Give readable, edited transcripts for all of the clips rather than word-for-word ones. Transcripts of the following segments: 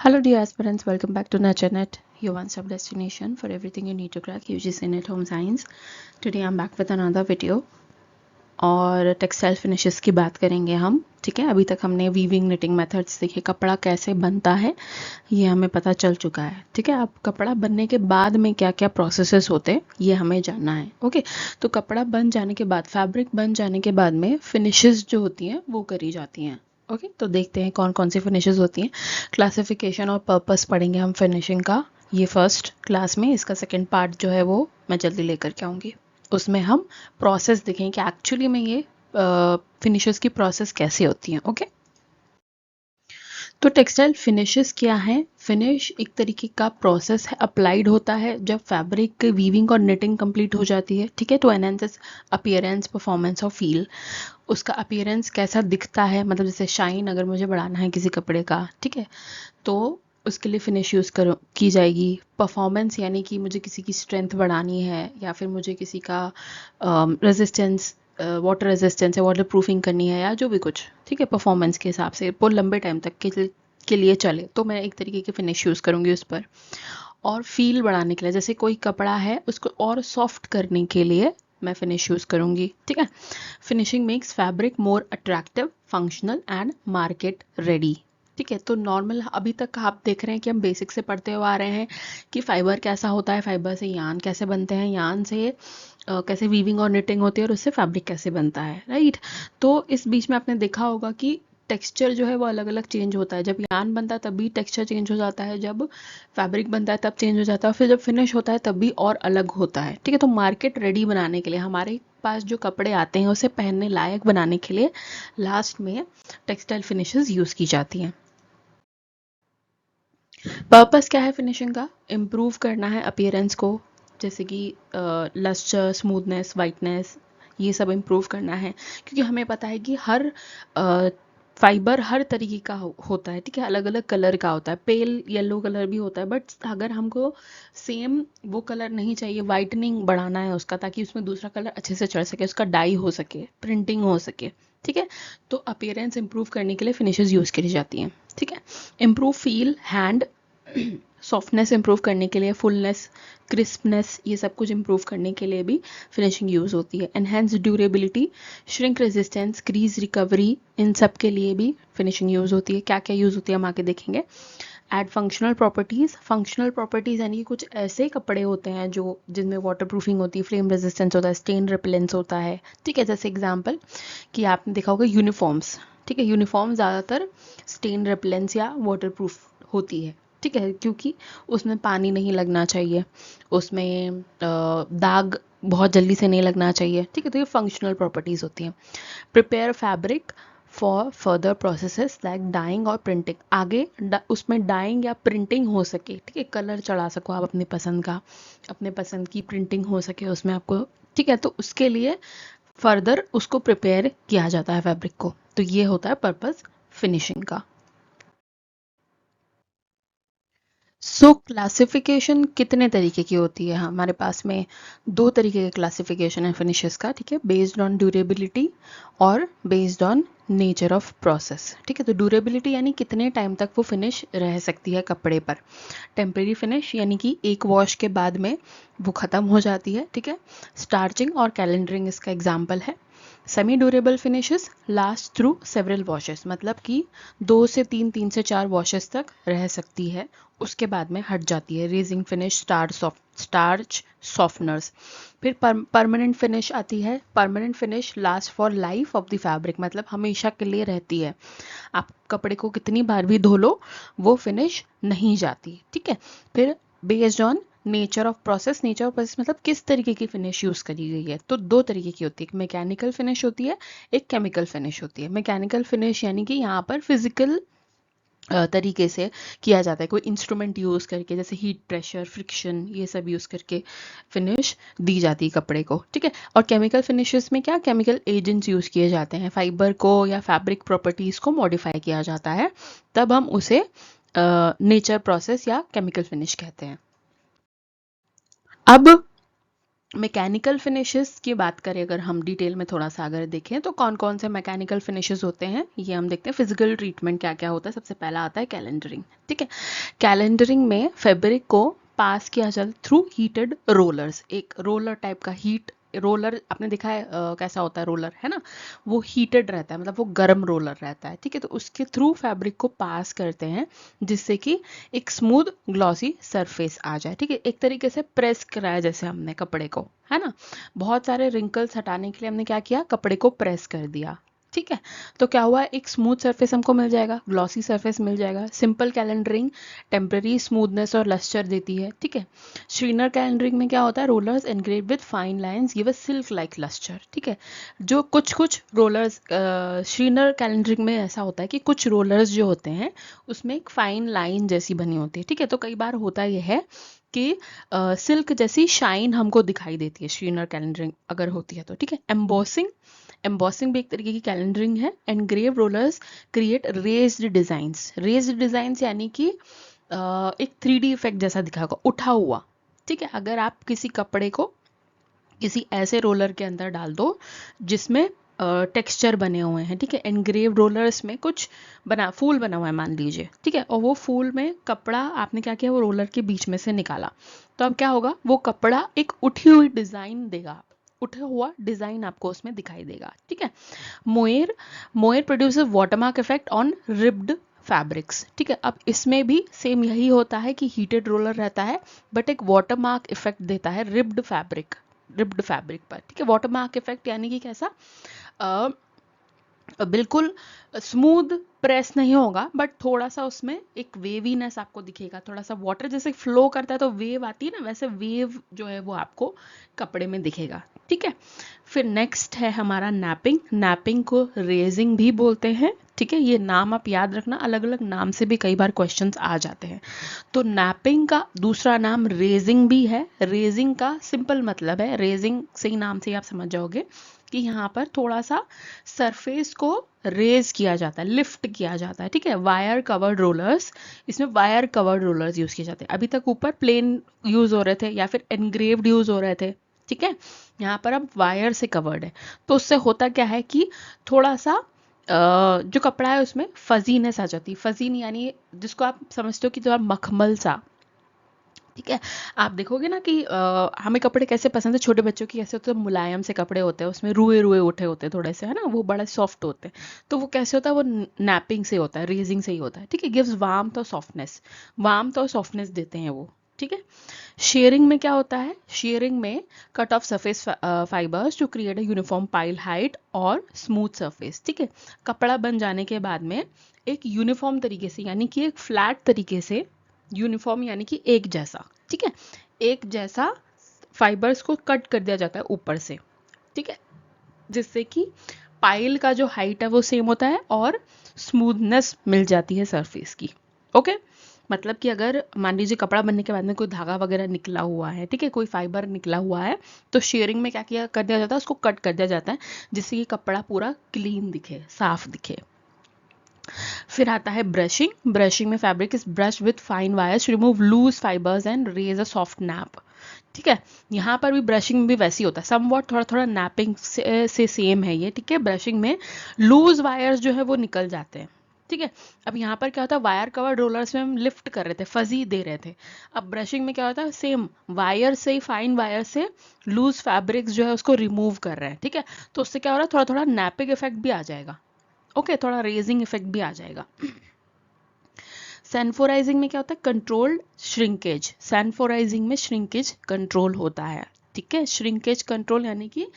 Hello dear aspirants, welcome back to NurtureNet, your one-stop destination for everything you need to crack UGC NET Home Science. Today I'm back with another video और textile finishes की बात करेंगे हम. ठीक है, अभी तक हमने वीविंग निटिंग मेथड्स देखे, कपड़ा कैसे बनता है ये हमें पता चल चुका है. ठीक है, अब कपड़ा बनने के बाद में क्या क्या प्रोसेसेस होते हैं ये हमें जानना है. ओके, तो कपड़ा बन जाने के बाद, फैब्रिक बन जाने के बाद में फिनिशेस जो होती हैं वो करी जाती हैं. ओके, तो देखते हैं कौन कौन सी फिनिशेस होती हैं. क्लासिफिकेशन और पर्पस पढ़ेंगे हम फिनिशिंग का, ये फर्स्ट क्लास में. इसका सेकेंड पार्ट जो है वो मैं जल्दी लेकर के आऊँगी. उसमें हम प्रोसेस देखें कि एक्चुअली में ये फिनिशेस की प्रोसेस कैसे होती हैं. ओके, तो टेक्सटाइल फिनिशेस क्या है? फिनिश एक तरीके का प्रोसेस है, अप्लाइड होता है जब फैब्रिक वीविंग और निटिंग कंप्लीट हो जाती है. ठीक है, टू एनहांस अपीयरेंस, परफॉर्मेंस और फील. उसका अपीयरेंस कैसा दिखता है, मतलब जैसे शाइन अगर मुझे बढ़ाना है किसी कपड़े का, ठीक है, तो उसके लिए फिनिश यूज़ करो की जाएगी. परफॉर्मेंस यानी कि मुझे किसी की स्ट्रेंथ बढ़ानी है या फिर मुझे किसी का रेजिस्टेंस, वाटर रेजिस्टेंस या वाटर प्रूफिंग करनी है या जो भी कुछ. ठीक है, परफॉर्मेंस के हिसाब से वो लंबे टाइम तक के लिए चले तो मैं एक तरीके की फिनिश यूज़ करूँगी उस पर. और फील बढ़ाने के लिए, जैसे कोई कपड़ा है उसको और सॉफ्ट करने के लिए मैं फिनिश यूज़ करूँगी. ठीक है, finishing makes fabric more attractive, functional and market ready. ठीक है, तो नॉर्मल अभी तक आप देख रहे हैं कि हम बेसिक से पढ़ते हुए आ रहे हैं कि फाइबर कैसा होता है, फाइबर से यान कैसे बनते हैं, यान से कैसे वीविंग और निटिंग होती है और उससे फैब्रिक कैसे बनता है. राइट, तो इस बीच में आपने देखा होगा कि टेक्सचर जो है वो अलग अलग चेंज होता है. जब यान बनता है तब भी टेक्सचर चेंज हो जाता है, जब फैब्रिक बनता है तब चेंज हो जाता है, फिर जब फिनिश होता है तब भी और अलग होता है. ठीक है, तो मार्केट रेडी बनाने के लिए, हमारे पास जो कपड़े आते हैं उसे पहनने लायक बनाने के लिए लास्ट में टेक्सटाइल फिनिशेस यूज़ की जाती हैं. पर्पस क्या है फिनिशिंग का? इम्प्रूव करना है अपीयरेंस को, जैसे कि लस्टर, स्मूथनेस, वाइटनेस, ये सब इम्प्रूव करना है. क्योंकि हमें पता है कि हर फाइबर हर तरीके का होता है. ठीक है, अलग अलग कलर का होता है, पेल येलो कलर भी होता है, बट अगर हमको सेम वो कलर नहीं चाहिए, वाइटनिंग बढ़ाना है उसका ताकि उसमें दूसरा कलर अच्छे से चढ़ सके, उसका डाई हो सके, प्रिंटिंग हो सके. ठीक है, तो अपीयरेंस इम्प्रूव करने के लिए फिनिशेस यूज़ करी जाती हैं. ठीक है, improve feel, hand softness improve करने के लिए, फुलनेस, क्रिस्पनेस, ये सब कुछ इम्प्रूव करने के लिए भी फिनिशिंग यूज़ होती है. Enhance durability, shrink resistance, crease recovery, इन सब के लिए भी फिनिशिंग यूज़ होती है. क्या क्या यूज़ होती है हम आगे देखेंगे. Add functional properties. Functional properties यानी कि कुछ ऐसे कपड़े होते हैं जो जिनमें वाटर प्रूफिंग होती है, फ्लेम रेजिस्टेंस होता है, स्टेन रिपेलेंस होता है. ठीक है, जैसे एग्जाम्पल कि आपने देखा होगा यूनिफॉर्म्स. ठीक है, यूनिफॉर्म ज़्यादातर स्टेन रिपेलेंस या वाटर प्रूफ होती है. ठीक है, क्योंकि उसमें पानी नहीं लगना चाहिए, उसमें दाग बहुत जल्दी से नहीं लगना चाहिए. ठीक है, तो ये फंक्शनल प्रॉपर्टीज़ होती हैं. Prepare fabric for further processes like dyeing और प्रिंटिंग. आगे उसमें डाइंग या प्रिंटिंग हो सके. ठीक है, कलर चढ़ा सको आप अपनी पसंद का, अपने पसंद की प्रिंटिंग हो सके उसमें आपको. ठीक है, तो उसके लिए फर्दर उसको प्रिपेयर किया जाता है फैब्रिक को. तो ये होता है पर्पस फिनिशिंग का. सो क्लासिफिकेशन कितने तरीके की होती है हमारे पास में? दो तरीके के क्लासिफिकेशन है फिनिशेस का. ठीक है, बेस्ड ऑन ड्यूरेबिलिटी और based on nature of process. ठीक है, तो ड्यूरेबिलिटी यानी कितने टाइम तक वो फिनिश रह सकती है कपड़े पर. टेम्परेरी फिनिश यानी कि एक वॉश के बाद में वो ख़त्म हो जाती है. ठीक है, स्टार्चिंग और कैलेंडरिंग इसका एग्जाम्पल है. Semi durable finishes last through several washes, मतलब कि 2 से 3, 3 से 4 वॉशेस तक रह सकती है, उसके बाद में हट जाती है. Raising finish, starch softeners. फिर परमानेंट फिनिश आती है. Permanent finish last for life of the fabric, मतलब हमेशा के लिए रहती है. आप कपड़े को कितनी बार भी धो लो वो फिनिश नहीं जाती. ठीक है, फिर based on nature of process. Nature of process मतलब किस तरीके की फिनिश यूज़ करी गई है. तो दो तरीके की होती है, एक मैकेनिकल फिनिश होती है, एक केमिकल फिनिश होती है. मैकेनिकल फिनिश यानी कि यहाँ पर फिजिकल तरीके से किया जाता है, कोई इंस्ट्रूमेंट यूज़ करके, जैसे हीट, प्रेशर, फ्रिक्शन, ये सब यूज़ करके फिनिश दी जाती है कपड़े को. ठीक है, और केमिकल फिनिशेस में क्या, केमिकल एजेंट्स यूज़ किए जाते हैं, फाइबर को या फैब्रिक प्रॉपर्टीज़ को मॉडिफाई किया जाता है, तब हम उसे नेचर प्रोसेस या केमिकल फिनिश कहते हैं. अब मैकेनिकल फिनिशेस की बात करें अगर हम डिटेल में थोड़ा सा अगर देखें तो कौन कौन से मैकेनिकल फिनिशेस होते हैं ये हम देखते हैं। फिजिकल ट्रीटमेंट क्या क्या होता है, सबसे पहला आता है कैलेंडरिंग। ठीक है, कैलेंडरिंग में फैब्रिक को पास किया जाता थ्रू हीटेड रोलर्स। एक रोलर टाइप का हीट रोलर आपने देखा है कैसा होता है रोलर, है ना, वो हीटेड रहता है, मतलब वो गर्म रोलर रहता है। ठीक है, तो उसके थ्रू फैब्रिक को पास करते हैं जिससे कि एक स्मूथ ग्लॉसी सरफेस आ जाए। ठीक है, एक तरीके से प्रेस कराया जैसे हमने कपड़े को, है ना, बहुत सारे रिंकल्स हटाने के लिए हमने क्या किया, कपड़े को प्रेस कर दिया। ठीक है, तो क्या हुआ, एक स्मूथ सरफेस हमको मिल जाएगा, ग्लॉसी सरफेस मिल जाएगा। सिंपल कैलेंडरिंग टेम्पररी स्मूथनेस और लस्टर देती है। ठीक है, श्रीनर कैलेंडरिंग में क्या होता है, rollers engraved with fine lines give a silk like lustre. ठीक है, जो कुछ कुछ रोलर्स श्रीनर कैलेंडरिंग में ऐसा होता है कि कुछ रोलर्स जो होते हैं उसमें एक फाइन लाइन जैसी बनी होती है। ठीक है, तो कई बार होता यह है कि सिल्क जैसी शाइन हमको दिखाई देती है श्रीनर कैलेंडरिंग अगर होती है तो। ठीक है, एम्बोसिंग, एम्बॉसिंग भी एक तरीके की कैलेंडरिंग है। Engrave rollers create raised designs. Raised designs यानी कि एक 3D इफेक्ट जैसा दिखाएगा, उठा हुआ। ठीक है, अगर आप किसी कपड़े को किसी ऐसे रोलर के अंदर डाल दो जिसमें टेक्सचर बने हुए हैं, ठीक है, एनग्रेव रोलर्स में कुछ बना फूल बना हुआ है मान लीजिए, ठीक है, और वो फूल में कपड़ा आपने क्या किया, वो रोलर के बीच में से निकाला, तो अब क्या होगा, वो कपड़ा एक उठी हुई डिजाइन देगा, उठा हुआ डिजाइन आपको उसमें दिखाई देगा। ठीक है, Moyer, Moyer produces watermark effect on ribbed fabrics. ठीक है, अब इसमें भी सेम यही होता है कि हीटेड रोलर रहता है बट एक वाटरमार्क इफेक्ट देता है रिब्ड फैब्रिक, रिब्ड फैब्रिक पर। ठीक है, वाटरमार्क इफेक्ट यानी कि कैसा, बिल्कुल स्मूथ प्रेस नहीं होगा बट थोड़ा सा उसमें एक वेवीनेस आपको दिखेगा, थोड़ा सा वाटर जैसे फ्लो करता है तो वेव आती है ना, वैसे वेव जो है वो आपको कपड़े में दिखेगा। ठीक है, फिर नेक्स्ट है हमारा नैपिंग। नैपिंग को रेजिंग भी बोलते हैं। ठीक है, ये नाम आप याद रखना, अलग अलग नाम से भी कई बार क्वेश्चंस आ जाते हैं। तो नैपिंग का दूसरा नाम रेजिंग भी है। रेजिंग का सिंपल मतलब है, रेजिंग से ही नाम से ही आप समझ जाओगे कि यहाँ पर थोड़ा सा सरफेस को रेज किया जाता है, लिफ्ट किया जाता है। ठीक है, वायर कवर्ड रोलर्स, इसमें वायर कवर्ड रोलर्स यूज किए जाते हैं। अभी तक ऊपर प्लेन यूज हो रहे थे या फिर एनग्रेव्ड यूज हो रहे थे। ठीक है, यहाँ पर अब वायर से कवर्ड है, तो उससे होता क्या है कि थोड़ा सा जो कपड़ा है उसमें फजीनेस आ जाती है। फजीन यानी जिसको आप समझते हो कि थोड़ा मखमल सा। ठीक है, आप देखोगे ना कि हमें कपड़े कैसे पसंद है, छोटे बच्चों की कैसे होते हैं, मुलायम से कपड़े होते हैं, उसमें रुए रुए उठे होते हैं थोड़े से, है ना, वो बड़ा सॉफ्ट होते हैं। तो वो कैसे होता है, वो नैपिंग से होता है, रेजिंग से ही होता है। ठीक है, गिव्स वार्मथ और सॉफ्टनेस, वार्मथ और सॉफ्टनेस देते हैं वो। ठीक है, शेयरिंग में क्या होता है, शेयरिंग में cut off surface fibres to create a uniform pile height और स्मूथ सरफेस। ठीक है, कपड़ा बन जाने के बाद में एक यूनिफॉर्म तरीके से यानी कि एक फ्लैट तरीके से, यूनिफॉर्म यानी कि एक जैसा, ठीक है, एक जैसा फाइबर्स को कट कर दिया जाता है ऊपर से। ठीक है, जिससे कि पाइल का जो हाइट है वो सेम होता है और स्मूथनेस मिल जाती है सरफेस की। ओके, मतलब कि अगर मान लीजिए कपड़ा बनने के बाद में कोई धागा वगैरह निकला हुआ है, ठीक है, कोई फाइबर निकला हुआ है, तो शेयरिंग में क्या किया कर दिया जाता है, उसको कट कर दिया जाता है जिससे कि कपड़ा पूरा क्लीन दिखे, साफ दिखे। फिर आता है ब्रशिंग। ब्रशिंग में fabric is brush with fine wires, remove loose fibres and raise a soft nap. ठीक है, यहाँ पर भी ब्रशिंग भी वैसी होता है, समवॉट थोड़ा थोड़ा नैपिंग से सेम है ये। ठीक है, ब्रशिंग में लूज वायर्स जो है वो निकल जाते हैं। ठीक है, अब यहाँ पर क्या होता है, वायर कवर्ड रोलर्स में हम लिफ्ट कर रहे थे, फजी दे रहे थे। अब ब्रशिंग में क्या होता है, सेम वायर से, फाइन वायर से लूज फैब्रिक्स जो है उसको रिमूव कर रहे हैं। ठीक है, तो उससे क्या हो रहा है, थोड़ा थोड़ा नैपिंग इफेक्ट भी आ जाएगा। ओके, थोड़ा रेजिंग इफेक्ट भी आ जाएगा। सैनफोराइजिंग में क्या होता है, कंट्रोल्ड श्रिंकेज। सैनफोराइजिंग में श्रिंकेज कंट्रोल होता है। ठीक है, श्रिंकेज कंट्रोल यानी कि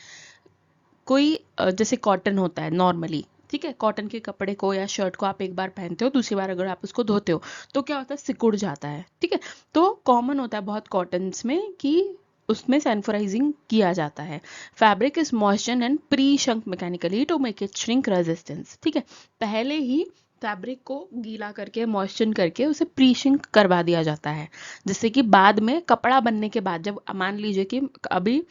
कोई जैसे कॉटन होता है नॉर्मली, ठीक है, कॉटन के कपड़े को या शर्ट को आप एक बार पहनते हो, दूसरी बार अगर आप उसको धोते हो तो क्या होता है, सिकुड़ जाता है। ठीक है, तो कॉमन होता है बहुत कॉटन्स में कि उसमें सैनफोराइजिंग किया जाता है। Fabric is moisture and pre shrunk mechanically to make it shrink resistance. ठीक है, पहले ही फैब्रिक को गीला करके मॉइस्चर करके उसे प्री श्रिंक करवा दिया जाता है, जिससे कि बाद में कपड़ा बनने के बाद, जब मान लीजिए कि अभी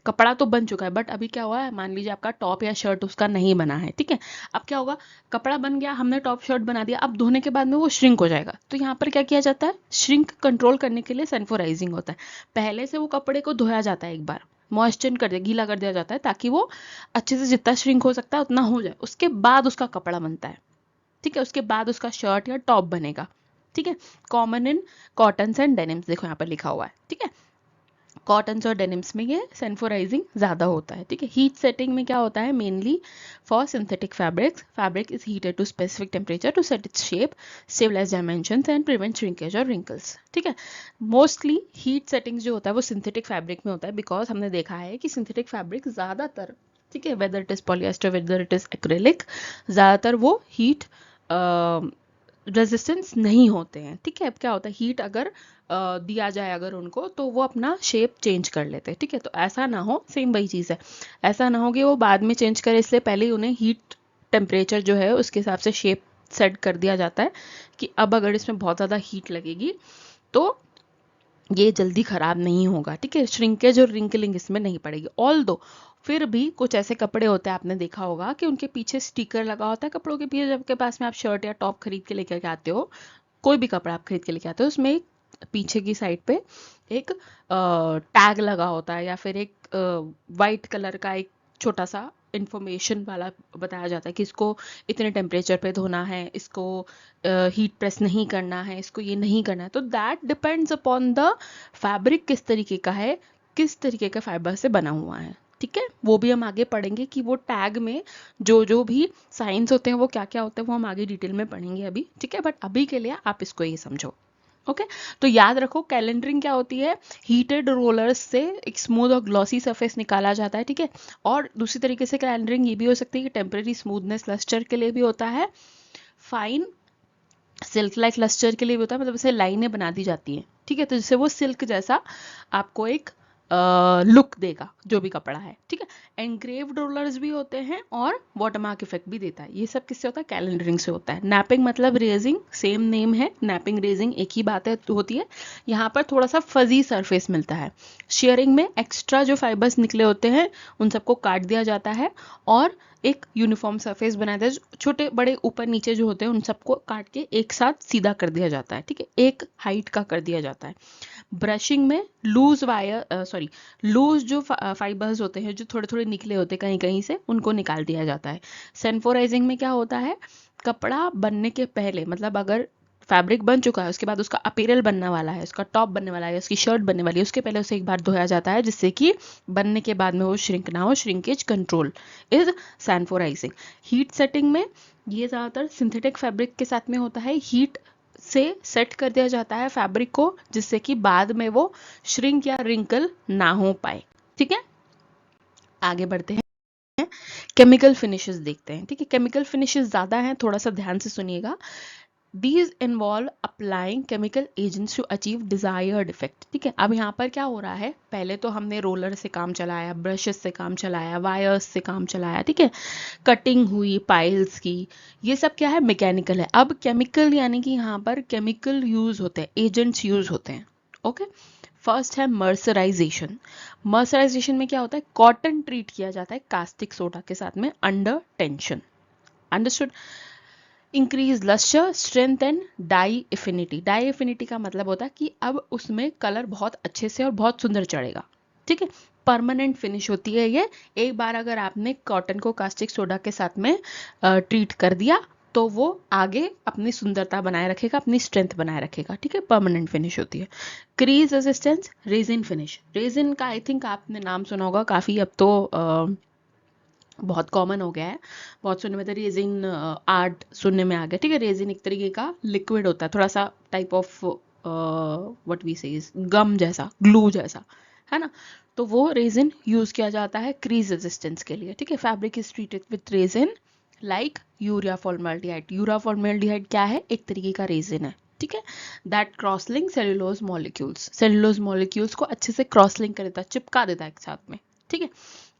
कपड़ा तो बन चुका है बट अभी क्या हुआ है, मान लीजिए आपका टॉप या शर्ट उसका नहीं बना है, ठीक है। अब क्या होगा, कपड़ा बन गया, हमने टॉप शर्ट बना दिया, अब धोने के बाद में वो श्रिंक हो जाएगा। तो यहाँ पर क्या किया जाता है, श्रिंक कंट्रोल करने के लिए सनफोराइजिंग होता है। पहले से वो कपड़े को धोया जाता है, एक बार मॉइस्चर कर दिया, गीला कर दिया जाता है, ताकि वो अच्छे से जितना श्रिंक हो सकता है उतना हो जाए। उसके बाद उसका कपड़ा बनता है, ठीक है। उसके बाद उसका शर्ट या टॉप बनेगा, ठीक है। Common in cottons and denims, देखो यहाँ पर लिखा हुआ है, ठीक है। कॉटन्स और डेनिम्स में ये सनफोराइजिंग ज़्यादा होता है, ठीक है। हीट सेटिंग में क्या होता है, mainly for synthetic fabrics, fabric is heated to specific temperature to set its shape, stabilise dimensions and prevent shrinkage और रिंकल्स, ठीक है। मोस्टली हीट सेटिंग्स जो होता है वो सिंथेटिक फैब्रिक में होता है, बिकॉज हमने देखा है कि सिंथेटिक फैब्रिक ज़्यादातर, ठीक है, whether it is polyester whether it is acrylic, ज़्यादातर वो हीट रेजिस्टेंस नहीं होते हैं, ठीक है। अब क्या होता है, हीट अगर दिया जाए अगर उनको, तो वो अपना शेप चेंज कर लेते हैं, ठीक है। तो ऐसा ना हो, सेम वही चीज़ है, ऐसा ना हो कि वो बाद में चेंज करे, इसलिए पहले ही उन्हें हीट टेम्परेचर जो है उसके हिसाब से शेप सेट कर दिया जाता है कि अब अगर इसमें बहुत ज़्यादा हीट लगेगी तो ये जल्दी खराब नहीं होगा, ठीक है। श्रिंकेज और रिंकलिंग इसमें नहीं पड़ेगी। ऑल दो फिर भी कुछ ऐसे कपड़े होते हैं, आपने देखा होगा कि उनके पीछे स्टिकर लगा होता है कपड़ों के पीछे, जब के पास में आप शर्ट या टॉप खरीद के लेकर के आते हो, कोई भी कपड़ा आप खरीद के लेके आते हो, उसमें पीछे की साइड पे एक टैग लगा होता है, या फिर एक वाइट कलर का एक छोटा सा इंफॉर्मेशन वाला बताया जाता है कि इसको इतने टेम्परेचर पे धोना है, इसको हीट प्रेस नहीं करना है, इसको ये नहीं करना है। तो that depends upon the fabric किस तरीके का है, किस तरीके का फाइबर से बना हुआ है, ठीक है। वो भी हम आगे पढ़ेंगे कि वो टैग में जो जो भी साइंस होते हैं वो क्या क्या होते हैं, वो हम आगे डिटेल में पढ़ेंगे अभी, ठीक है। बट अभी के लिए आप इसको ये समझो, ओके। तो याद रखो, कैलेंडरिंग क्या होती है, हीटेड रोलर्स से एक स्मूथ और ग्लॉसी सरफेस निकाला जाता है, ठीक है। और दूसरी तरीके से कैलेंडरिंग ये भी हो सकती है कि टेम्परेरी स्मूथनेस लस्टर के लिए भी होता है, फाइन सिल्क लाइक लस्टर के लिए भी होता है, मतलब इसे लाइनें बना दी जाती हैं, ठीक है। तो जिससे वो सिल्क जैसा आपको एक लुक देगा जो भी कपड़ा है, ठीक है। एनग्रेव्ड रोलर्स भी होते हैं और वाटरमार्क इफेक्ट भी देता है। ये सब किससे होता है, कैलेंडरिंग से होता है। नैपिंग मतलब रेजिंग, सेम नेम है, नैपिंग रेजिंग एक ही बात है, होती है। यहाँ पर थोड़ा सा फजी सरफेस मिलता है। शेयरिंग में एक्स्ट्रा जो फाइबर्स निकले होते हैं उन सबको काट दिया जाता है और एक यूनिफॉर्म सरफेस बनाया जाता है। छोटे बड़े ऊपर नीचे जो होते हैं उन सबको काट के एक साथ सीधा कर दिया जाता है, ठीक है, एक हाइट का कर दिया जाता है। ब्रशिंग में लूज जो फाइबर्स होते हैं, जो थोड़े थोड़े निकले होते हैं कहीं कहीं से, उनको निकाल दिया जाता है। सनफोराइजिंग में क्या होता है, कपड़ा बनने के पहले, मतलब अगर फैब्रिक बन चुका है, उसके बाद उसका अपीरल बनने वाला है, उसका टॉप बनने वाला है, उसकी शर्ट बनने वाली है, उसके पहले उसे एक बार धोया जाता है, जिससे कि बनने के बाद में वो श्रिंक ना हो। Shrinkage control is sanforizing. Heat setting में ये ज़्यादातर सिंथेटिक फैब्रिक के साथ में होता है। हीट से सेट कर दिया जाता है फैब्रिक को, जिससे कि बाद में वो श्रिंक या रिंकल ना हो पाए, ठीक है। आगे बढ़ते हैं, केमिकल फिनिशेस देखते हैं, ठीक है। केमिकल फिनिशेस ज़्यादा हैं, थोड़ा सा ध्यान से सुनिएगा। These involve applying chemical agents to achieve desired effect, ठीक है। अब यहाँ पर क्या हो रहा है, पहले तो हमने रोलर से काम चलाया, ब्रशेस से काम चलाया, वायर्स से काम चलाया, ठीक है, कटिंग हुई पाइल्स की, ये सब क्या है, मैकेनिकल है। अब केमिकल यानी कि यहाँ पर केमिकल यूज होते हैं, एजेंट्स यूज होते हैं, ओके। फर्स्ट है मर्सराइजेशन। मर्सराइजेशन में क्या होता है, कॉटन ट्रीट किया जाता है कास्टिक सोडा के साथ में under tension, understood. Increase lustre strength and dye affinity. Dye affinity का मतलब होता है कि अब उसमें कलर बहुत अच्छे से और बहुत सुंदर चढ़ेगा, ठीक है। परमानेंट फिनिश होती है ये। एक बार अगर आपने कॉटन को कास्टिक सोडा के साथ में ट्रीट कर दिया तो वो आगे अपनी सुंदरता बनाए रखेगा, अपनी स्ट्रेंथ बनाए रखेगा, ठीक है। परमानेंट फिनिश होती है। Crease resistance, resin finish. Resin का आई थिंक आपने नाम सुना होगा काफ़ी, अब तो बहुत कॉमन हो गया है, बहुत सुनने में, तो रेजिन आर्ट सुनने में आ गया, ठीक है। रेजिन एक तरीके का लिक्विड होता है, थोड़ा सा टाइप ऑफ व्हाट वी से गम जैसा, ग्लू जैसा, है ना। तो वो रेजिन यूज किया जाता है क्रीज रेजिस्टेंस के लिए, ठीक है। Fabric is treated with resin like urea formaldehyde. Urea formaldehyde क्या है, एक तरीके का रेजिन है, ठीक है। That crosslink cellulose molecules, cellulose molecules को अच्छे से क्रॉसलिंक कर देता है, चिपका देता है एक साथ में, ठीक है।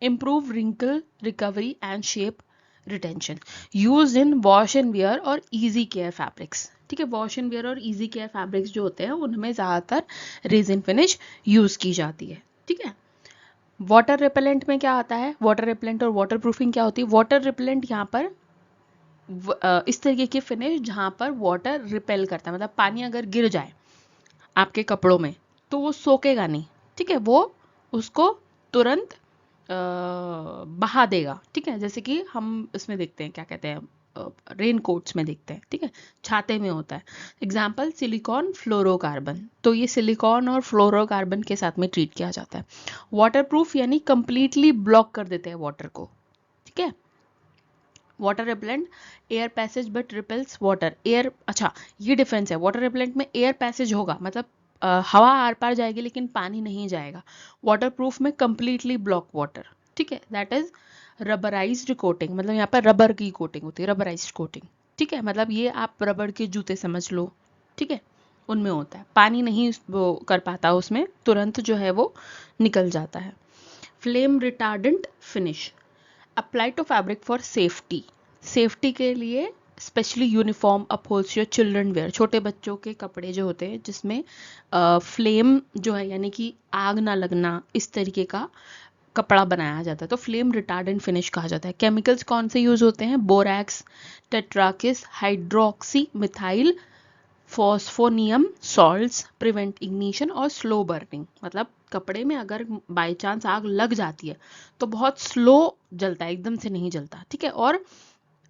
Improve wrinkle recovery and shape retention, use in wash and wear और इजी केयर फैब्रिक्स। ठीक है, वॉश एंड वियर और इजी केयर फैब्रिक्स जो होते हैं उनमें ज़्यादातर रेजिन फिनिश यूज़ की जाती है। ठीक है, वाटर रिपेलेंट में क्या आता है, वाटर रिपेलेंट और वाटर प्रूफिंग क्या होती है। वाटर रिपेलेंट यहाँ पर इस तरीके की फिनिश जहाँ पर वाटर रिपेल करता है, मतलब पानी अगर गिर जाए आपके कपड़ों में तो वो सोखेगा नहीं। ठीक है, वो उसको तुरंत बहा देगा। ठीक है, जैसे कि हम इसमें देखते हैं, क्या कहते हैं, रेन कोट्स में देखते हैं। ठीक है, छाते में होता है। एग्जाम्पल सिलिकॉन फ्लोरोकार्बन, तो ये सिलिकॉन और फ्लोरोकार्बन के साथ में ट्रीट किया जाता है। वाटर प्रूफ यानी कंप्लीटली ब्लॉक कर देते हैं वाटर को। ठीक है, water repellent air passage but repels water. Air, अच्छा ये डिफरेंस है, वाटर रिपेलेंट में एयर पैसेज होगा, मतलब हवा आर पार जाएगी लेकिन पानी नहीं जाएगा। वाटर प्रूफ में कंप्लीटली ब्लॉक वाटर। ठीक है, दैट इज रबराइज्ड कोटिंग, मतलब यहाँ पर रबर की कोटिंग होती है, रबराइज्ड कोटिंग। ठीक है, मतलब ये आप रबर के जूते समझ लो। ठीक है, उनमें होता है, पानी नहीं वो कर पाता, उसमें तुरंत जो है वो निकल जाता है। Flame retardant finish apply to fabric for safety, safety के लिए specially uniform, upholstery, children wear, छोटे बच्चों के कपड़े जो होते हैं जिसमें फ्लेम जो है यानी कि आग ना लगना, इस तरीके का कपड़ा बनाया जाता है, तो फ्लेम रिटार्डेंट फिनिश कहा जाता है। केमिकल्स कौन से यूज होते हैं, borax, tetrakis, hydroxy methyl phosphonium salts prevent ignition और स्लो बर्निंग, मतलब कपड़े में अगर बाय चांस आग लग जाती है तो बहुत स्लो जलता है, एकदम से नहीं जलता। ठीक है, और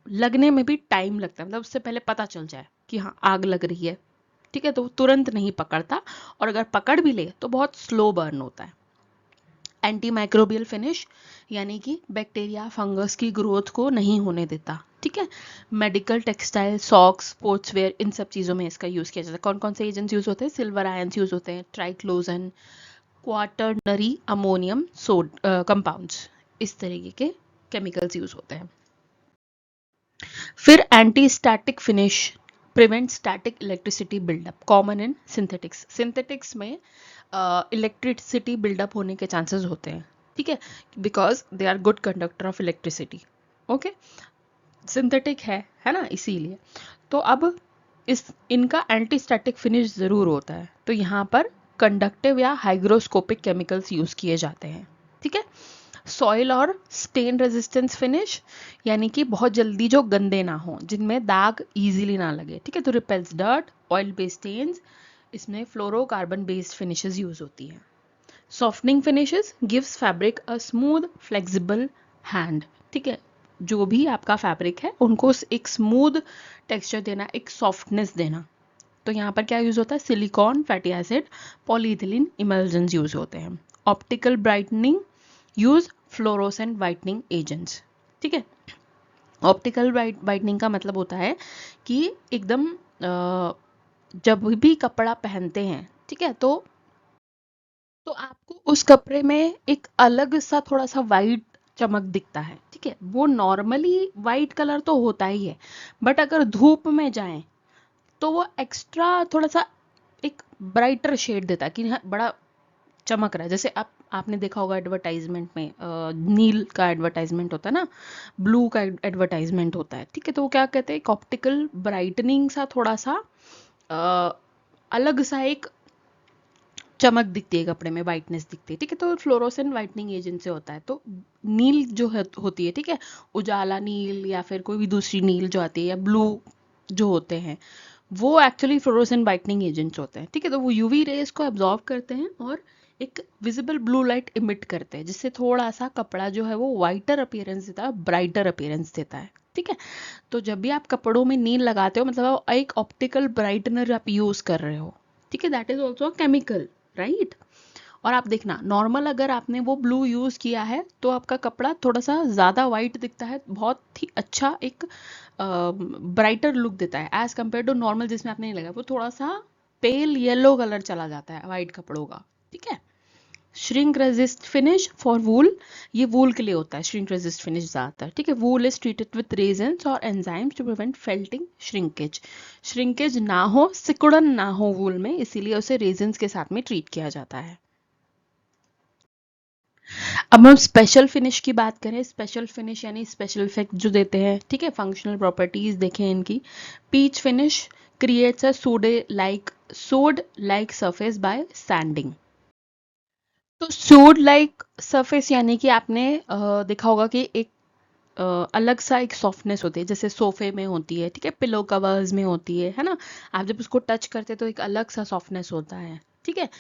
लगने में भी टाइम लगता है, मतलब उससे पहले पता चल जाए कि हाँ आग लग रही है। ठीक है, तो तुरंत नहीं पकड़ता, और अगर पकड़ भी ले तो बहुत स्लो बर्न होता है। एंटी माइक्रोबियल फिनिश यानी कि बैक्टीरिया फंगस की ग्रोथ को नहीं होने देता। ठीक है, मेडिकल, टेक्सटाइल, सॉक्स, स्पोर्ट्सवेयर, इन सब चीज़ों में इसका यूज़ किया जाता है। कौन कौन से एजेंट्स यूज़ होते हैं, सिल्वर आयंस यूज़ होते हैं, ट्राइक्लोजन, क्वाटरनरी अमोनियम सोड कंपाउंड्स, इस तरीके के केमिकल्स यूज़ होते हैं। फिर anti static finish prevent static electricity buildup, common in synthetics. Synthetics में इलेक्ट्रिसिटी बिल्डअप होने के चांसेस होते हैं। ठीक है, because they are good conductor of electricity. Okay, synthetic है ना, इसीलिए। तो अब इनका एंटी स्टैटिक फिनिश ज़रूर होता है, तो यहाँ पर कंडक्टिव या हाइग्रोस्कोपिक केमिकल्स यूज़ किए जाते हैं। ठीक है, सॉइल और स्टेन रेजिस्टेंस फिनिश यानी कि बहुत जल्दी जो गंदे ना हो, जिनमें दाग इजीली ना लगे। ठीक है, तो repels dirt, oil based stains, इसमें फ्लोरोकार्बन बेस्ड फिनिशेस यूज होती हैं। Softening finishes gives fabric a smooth flexible hand. ठीक है, जो भी आपका फैब्रिक है उनको एक स्मूथ टेक्सचर देना, एक सॉफ्टनेस देना। तो यहाँ पर क्या यूज होता है, silicone, fatty acid, polyethylene emulsions use होते हैं। Optical brightening use fluorescent whitening agents. ठीक है, ऑप्टिकल वाइटनिंग का मतलब होता है कि एकदम जब भी कपड़ा पहनते हैं, ठीक है, तो आपको उस कपड़े में एक अलग सा थोड़ा सा वाइट चमक दिखता है। ठीक है, वो नॉर्मली वाइट कलर तो होता ही है, बट अगर धूप में जाएं तो वो एक्स्ट्रा थोड़ा सा एक ब्राइटर शेड देता है कि हाँ, बड़ा चमक रहा है। जैसे आपने देखा होगा एडवर्टाइजमेंट में नील का एडवर्टाइजमेंट होता है ना, ब्लू का एडवर्टाइजमेंट होता है। ठीक है, तो वो क्या कहते हैं, एक ऑप्टिकल ब्राइटनिंग सा थोड़ा सा अलग सा एक चमक दिखती है कपड़े में, वाइटनेस दिखती है। ठीक है, तो फ्लोरोसेंट वाइटनिंग एजेंट से होता है। तो नील जो है होती है, ठीक है, उजाला नील या फिर कोई भी दूसरी नील जो आती है, या ब्लू जो होते हैं, वो एक्चुअली फ्लोरोसेंट वाइटनिंग एजेंट्स होते हैं। ठीक है, तो वो यूवी रेज को एब्जॉर्ब करते हैं और एक विजिबल ब्लू लाइट इमिट करते हैं, जिससे थोड़ा सा कपड़ा जो है वो वाइटर अपीयरेंस देता है, ब्राइटर अपीयरेंस देता है। ठीक है, तो जब भी आप कपड़ों में नील लगाते हो, मतलब एक ऑप्टिकल ब्राइटनर आप यूज कर रहे हो। ठीक है, that is also chemical, right. और आप देखना, नॉर्मल अगर आपने वो ब्लू यूज किया है तो आपका कपड़ा थोड़ा सा ज्यादा वाइट दिखता है, बहुत ही अच्छा एक ब्राइटर लुक देता है एज कम्पेयर टू नॉर्मल जिसमें आपने नहीं लगाया, वो थोड़ा सा पेल येलो कलर चला जाता है वाइट कपड़ों का। ठीक है, श्रिंक रेजिस्ट फिनिश फॉर वूल, ये वूल के लिए होता है श्रिंक रेजिस्ट फिनिश ज्यादातर। ठीक है, wool is treated with resins और enzymes to prevent felting shrinkage, shrinkage ना हो, सिकुड़न ना हो वूल में, इसीलिए उसे रेजन्स के साथ में ट्रीट किया जाता है। अब हम स्पेशल फिनिश की बात करें, स्पेशल फिनिश यानी स्पेशल इफेक्ट जो देते हैं, ठीक है, फंक्शनल प्रॉपर्टीज देखें इनकी। पीच फिनिश क्रिएट्स अ सोड लाइक सरफेस बाय सैंडिंग। तो सोड लाइक सरफेस यानी कि आपने देखा होगा कि एक अलग सा एक सॉफ्टनेस होती है, जैसे सोफे में होती है, ठीक है, पिलो कवर्स में होती है ना। आप जब उसको टच करते हैं तो एक अलग सा सॉफ्टनेस होता है, ठीक है।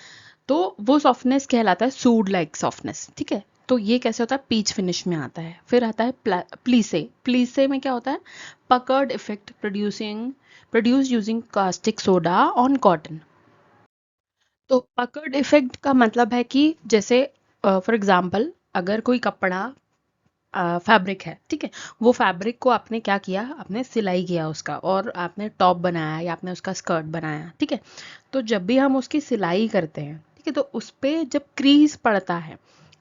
तो वो सॉफ्टनेस कहलाता है सूड लाइक सॉफ्टनेस, ठीक है। तो ये कैसे होता है, पीच फिनिश में आता है। फिर आता है प्लीसे। प्लीसे में क्या होता है, puckered effect produce using caustic soda on cotton. तो पकर्ड इफेक्ट का मतलब है कि जैसे फॉर एग्जाम्पल अगर कोई कपड़ा फैब्रिक है, ठीक है, वो फैब्रिक को आपने क्या किया, आपने सिलाई किया उसका, और आपने टॉप बनाया या आपने उसका स्कर्ट बनाया, ठीक है। तो जब भी हम उसकी सिलाई करते हैं, ठीक है, तो उस पे जब क्रीज पड़ता है,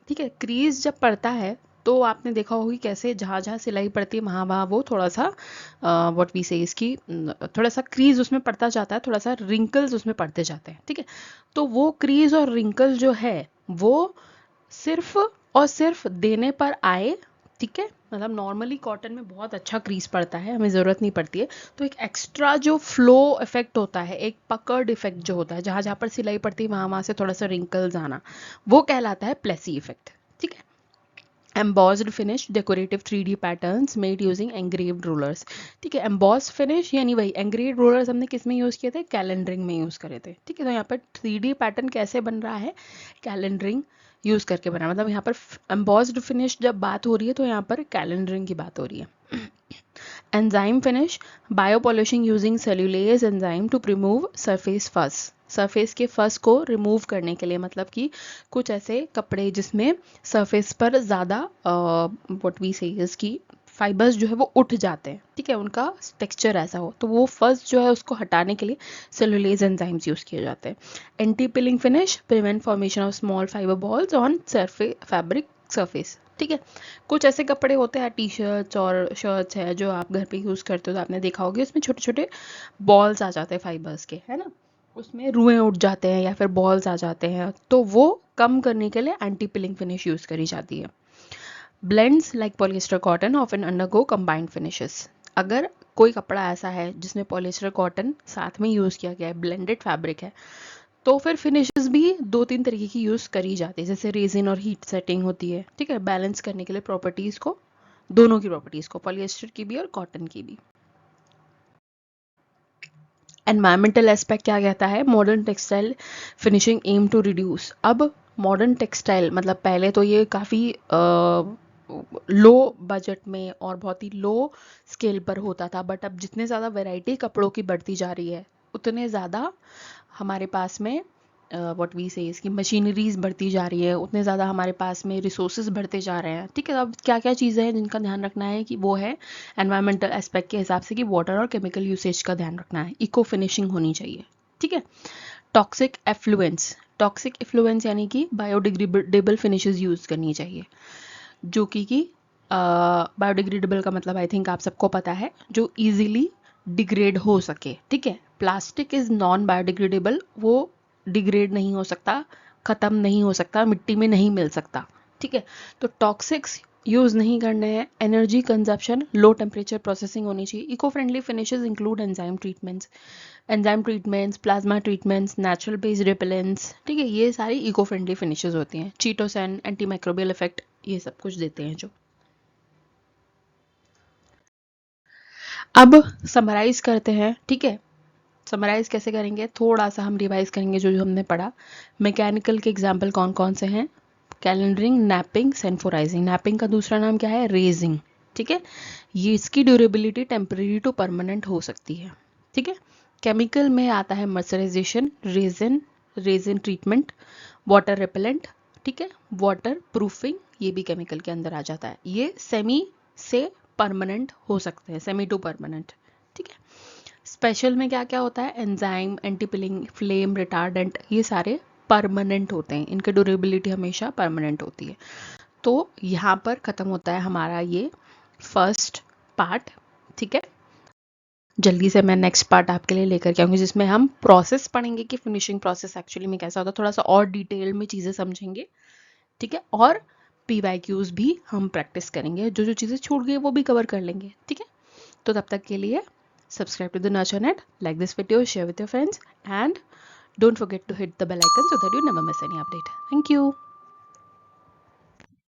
ठीक है, क्रीज जब पड़ता है तो आपने देखा होगी कैसे जहाँ जहाँ सिलाई पड़ती है वहाँ वहाँ वो थोड़ा सा व्हाट वी से इसकी थोड़ा सा क्रीज उसमें पड़ता जाता है, थोड़ा सा रिंकल्स उसमें पड़ते जाते हैं, ठीक है। तो वो क्रीज और रिंकल जो है वो सिर्फ और सिर्फ देने पर आए, ठीक है, मतलब नॉर्मली कॉटन में बहुत अच्छा क्रीज पड़ता है, हमें ज़रूरत नहीं पड़ती है। तो एक एक्स्ट्रा जो फ्लो इफेक्ट होता है, एक पकर्ड इफेक्ट जो होता है, जहाँ जहाँ पर सिलाई पड़ती है वहाँ वहाँ से थोड़ा सा रिंकल्स आना, वो कहलाता है प्लेसी इफेक्ट, ठीक है। Embossed finish decorative 3D patterns made using engraved rollers, ठीक है। एम्बॉस्ड फिनिश यानी वही एंग्रेव्ड रोलर्स हमने किस में यूज़ किए थे, कैलेंडरिंग में यूज़ करे थे, ठीक है। तो यहाँ पर 3D पैटर्न कैसे बन रहा है, कैलेंडरिंग यूज़ करके बना, मतलब यहाँ पर एम्बॉस्ड फिनिश जब बात हो रही है तो यहाँ पर कैलेंडरिंग की बात हो रही है। Enzyme finish biopolishing using cellulase enzyme to remove surface fuzz, surface के फस को रिमूव करने के लिए, मतलब कि कुछ ऐसे कपड़े जिसमें सरफेस पर ज़्यादा व्हाट वी से इसकी फाइबर्स जो है वो उठ जाते हैं, ठीक है, उनका टेक्सचर ऐसा हो, तो वो फस जो है उसको हटाने के लिए सेल्यूलेज एंजाइम्स यूज़ किए जाते हैं। Anti pilling finish prevent formation of small fibre balls on fabric surface, ठीक है। कुछ ऐसे कपड़े होते हैं, टी शर्ट्स और शर्ट्स है जो आप घर पे यूज़ करते हो, तो आपने देखा होगा उसमें छोटे छोटे बॉल्स आ जाते हैं फाइबर्स के, है ना, उसमें रुएं उठ जाते हैं या फिर बॉल्स आ जाते हैं, तो वो कम करने के लिए एंटी पिलिंग फिनिश यूज़ करी जाती है। Blends like polyester cotton often undergo combined finishes. अगर कोई कपड़ा ऐसा है जिसमें पॉलिएस्टर कॉटन साथ में यूज़ किया गया है, ब्लेंडेड फैब्रिक है, तो फिर फिनिशेस भी दो तीन तरीके की यूज़ करी जाती है, जैसे रेजिन और हीट सेटिंग होती है, ठीक है, बैलेंस करने के लिए प्रॉपर्टीज़ को, दोनों की प्रॉपर्टीज़ को, पॉलिएस्टर की भी और कॉटन की भी। एनवायरमेंटल एस्पेक्ट क्या कहता है, modern textile finishing aim to reduce. अब मॉडर्न टेक्सटाइल मतलब पहले तो ये काफ़ी लो बजट में और बहुत ही लो स्केल पर होता था, बट अब जितने ज़्यादा वैरायटी कपड़ों की बढ़ती जा रही है उतने ज़्यादा हमारे पास में व्हाट वी से इसकी मशीनरीज बढ़ती जा रही है, उतने ज़्यादा हमारे पास में रिसोर्सेज बढ़ते जा रहे हैं, ठीक है। अब क्या क्या चीज़ें हैं जिनका ध्यान रखना है कि वो है एनवायरमेंटल एस्पेक्ट के हिसाब से कि वाटर और केमिकल यूसेज का ध्यान रखना है, इको फिनिशिंग होनी चाहिए, ठीक है। टॉक्सिक इफ्लुएंस यानी कि बायोडिग्रेडेबल फिनिशेस यूज़ करनी चाहिए, जो कि बायोडिग्रेडेबल का मतलब आई थिंक आप सबको पता है, जो इजीली डिग्रेड हो सके, ठीक है। प्लास्टिक इज नॉन बायोडिग्रेडेबल, वो डिग्रेड नहीं हो सकता, ख़त्म नहीं हो सकता, मिट्टी में नहीं मिल सकता, ठीक है। तो टॉक्सिक्स यूज़ नहीं करने हैं। Energy consumption, low temperature processing होनी चाहिए। Eco friendly finishes include enzyme treatments, plasma treatments, natural based repellents, ठीक है, ये सारी इको फ्रेंडली फिनिशेस होती हैं। चीटोसैन एंटी माइक्रोबियल इफेक्ट ये सब कुछ देते हैं जो। अब समराइज करते हैं, ठीक है। समराइज कैसे करेंगे, थोड़ा सा हम रिवाइज करेंगे जो जो हमने पढ़ा। मैकेनिकल के एग्जाम्पल कौन कौन से हैं, कैलेंडरिंग, नैपिंग, सेंफोराइजिंग। नैपिंग का दूसरा नाम क्या है, रेजिंग, ठीक है। ये इसकी ड्यूरेबिलिटी टेम्परेरी टू परमानेंट हो सकती है, ठीक है। केमिकल में आता है mercerisation, resin treatment, water repellent, ठीक है, वाटर प्रूफिंग, ये भी केमिकल के अंदर आ जाता है। ये सेमी से परमानेंट हो सकते हैं, सेमी टू परमानेंट, ठीक है। स्पेशल में क्या क्या होता है, एंजाइम, एंटीपिलिंग, फ्लेम रिटार्डेंट, ये सारे परमानेंट होते हैं, इनकी ड्यूरेबिलिटी हमेशा परमानेंट होती है। तो यहाँ पर खत्म होता है हमारा ये फर्स्ट पार्ट, ठीक है। जल्दी से मैं नेक्स्ट पार्ट आपके लिए लेकर के आऊँगी जिसमें हम प्रोसेस पढ़ेंगे कि फिनिशिंग प्रोसेस एक्चुअली में कैसा होता है, थोड़ा सा और डिटेल में चीज़ें समझेंगे, ठीक है। और PYQs भी हम प्रैक्टिस करेंगे, जो जो चीज़ें छूट गई वो भी कवर कर लेंगे, ठीक है। तो तब तक के लिए subscribe to the Nurture.net, like this video, share with your friends, and don't forget to hit the bell icon so that you never miss any update. Thank you.